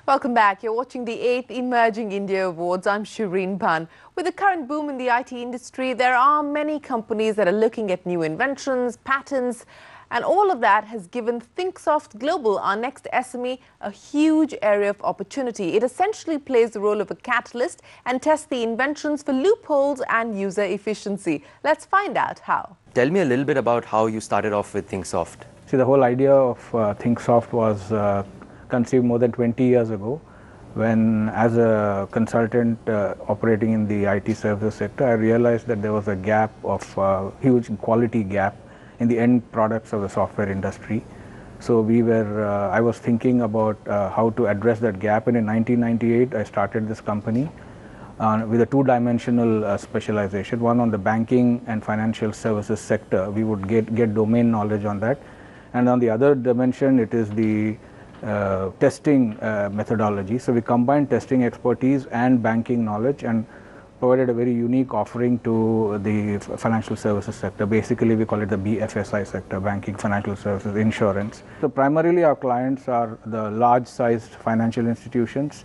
Welcome back. You're watching the 8th Emerging India Awards. I'm Shireen Bhan. With the current boom in the IT industry, there are many companies that are looking at new inventions, patents, and all of that has given ThinkSoft Global, our next SME, a huge area of opportunity. It essentially plays the role of a catalyst and tests the inventions for loopholes and user efficiency. Let's find out how. Tell me a little bit about how you started off with ThinkSoft. See, the whole idea of ThinkSoft was conceived more than 20 years ago when, as a consultant operating in the IT services sector, I realized that there was a gap of huge quality gap in the end products of the software industry. So I was thinking about how to address that gap, and in 1998 I started this company with a two-dimensional specialization, one on the banking and financial services sector. We would get domain knowledge on that, and on the other dimension it is the testing methodology. So we combined testing expertise and banking knowledge and provided a very unique offering to the financial services sector. Basically, we call it the BFSI sector, banking, financial services, insurance. So primarily our clients are the large-sized financial institutions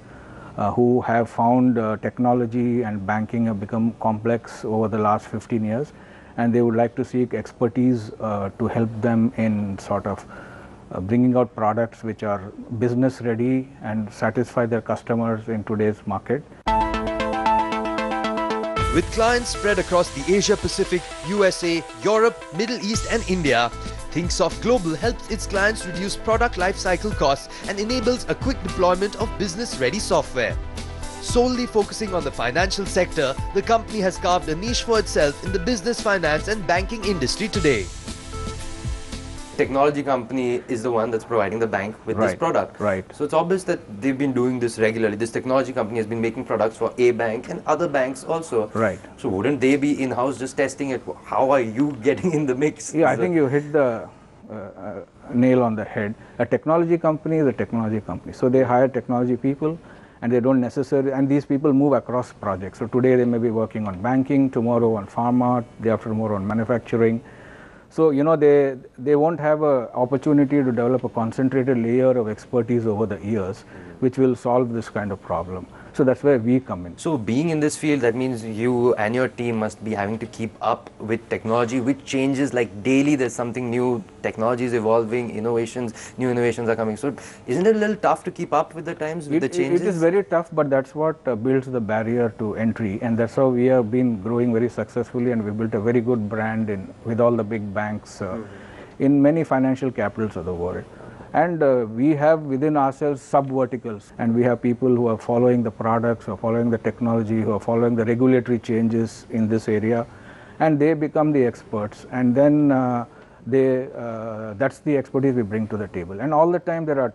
who have found technology and banking have become complex over the last 15 years, and they would like to seek expertise to help them in sort of bringing out products which are business ready and satisfy their customers in today's market. With clients spread across the Asia Pacific, USA, Europe, Middle East and India, ThinkSoft Global helps its clients reduce product lifecycle costs and enables a quick deployment of business-ready software. Solely focusing on the financial sector, the company has carved a niche for itself in the business, finance and banking industry today. Technology company is the one that's providing the bank with this product. Right. So it's obvious that they've been doing this regularly. This technology company has been making products for a bank and other banks also. Right. So wouldn't they be in-house just testing it? How are you getting in the mix? Yeah, I think you hit the nail on the head. A technology company is a technology company. So they hire technology people, and they don't necessarily, and these people move across projects. So today they may be working on banking, tomorrow on pharma, day after tomorrow on manufacturing. So, you know, they won't have an opportunity to develop a concentrated layer of expertise over the years, which will solve this kind of problem. So that's where we come in. So being in this field, that means you and your team must be having to keep up with technology, which changes like daily. There's something new, technology is evolving, new innovations are coming. So isn't it a little tough to keep up with the times, with the changes? It is very tough, but that's what builds the barrier to entry, and that's how we have been growing very successfully, and we built a very good brand with all the big banks in many financial capitals of the world. And we have within ourselves sub-verticals, and we have people who are following the products, who are following the technology, who are following the regulatory changes in this area, and they become the experts, and then that's the expertise we bring to the table. And all the time there are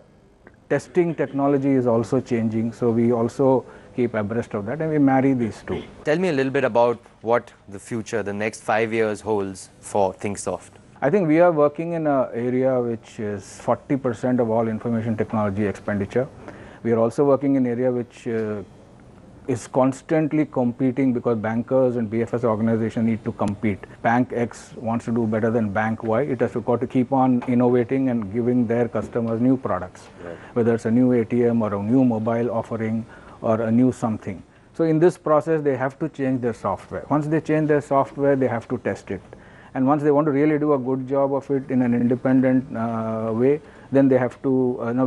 testing technology is also changing, so we also keep abreast of that, and we marry these two. Tell me a little bit about what the future, the next 5 years holds for ThinkSoft. I think we are working in an area which is 40% of all information technology expenditure. We are also working in an area which is constantly competing, because bankers and BFS organizations need to compete. Bank X wants to do better than Bank Y. It has got to keep on innovating and giving their customers new products, whether it's a new ATM or a new mobile offering or a new something. So in this process, they have to change their software. Once they change their software, they have to test it. And once they want to really do a good job of it in an independent way, then they have to,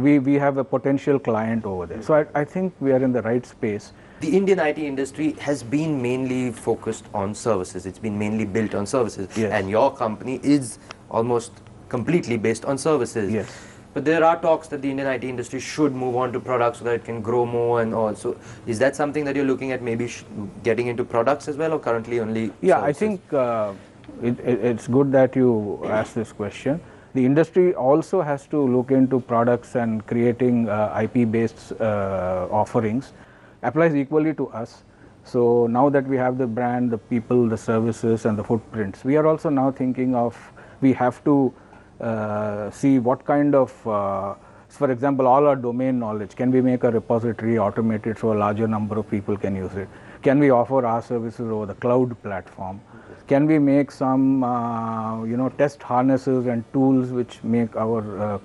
we have a potential client over there. So I think we are in the right space. The Indian IT industry has been mainly focused on services. It's been mainly built on services. Yes. And your company is almost completely based on services. Yes. But there are talks that the Indian IT industry should move on to products so that it can grow more and all. So is that something that you're looking at, maybe getting into products as well, or currently only Yeah, services? I think it's good that you asked this question. The industry also has to look into products and creating IP-based offerings. Applies equally to us. So now that we have the brand, the people, the services and the footprints, we are also now thinking of, we have to see what kind of, for example, all our domain knowledge, can we make a repository automated so a larger number of people can use it? Can we offer our services over the cloud platform? Can we make some test harnesses and tools which make our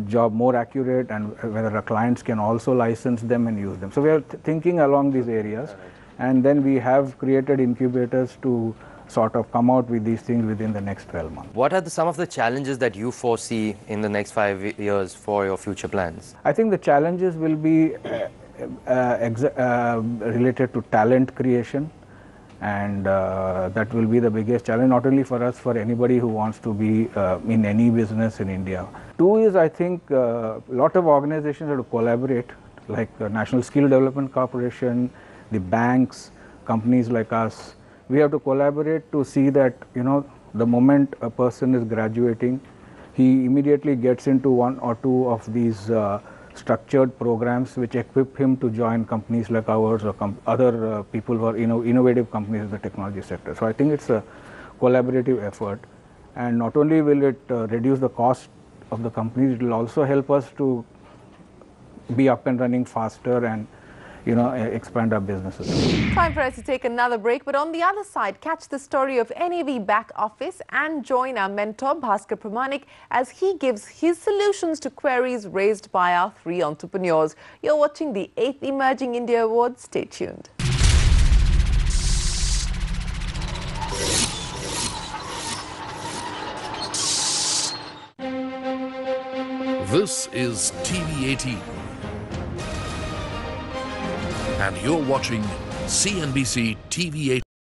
job more accurate, and whether our clients can also license them and use them. So we are thinking along these areas, and then we have created incubators to sort of come out with these things within the next 12 months. What are some of the challenges that you foresee in the next 5 years for your future plans? I think the challenges will be related to talent creation, and that will be the biggest challenge, not only for us, for anybody who wants to be in any business in India. Two is, I think, a lot of organizations have to collaborate, like the National Skill Development Corporation, the banks, companies like us. We have to collaborate to see that, you know, the moment a person is graduating, he immediately gets into one or two of these structured programs which equip him to join companies like ours or other people who are innovative companies in the technology sector. So I think it's a collaborative effort, and not only will it reduce the cost of the companies, it will also help us to be up and running faster and, you know, expand our businesses. Time for us to take another break, but on the other side, catch the story of NAV back office and join our mentor Bhaskar Pramanik as he gives his solutions to queries raised by our three entrepreneurs. You're watching the 8th Emerging India Awards. Stay tuned. This is TV18. And you're watching CNBC TV18.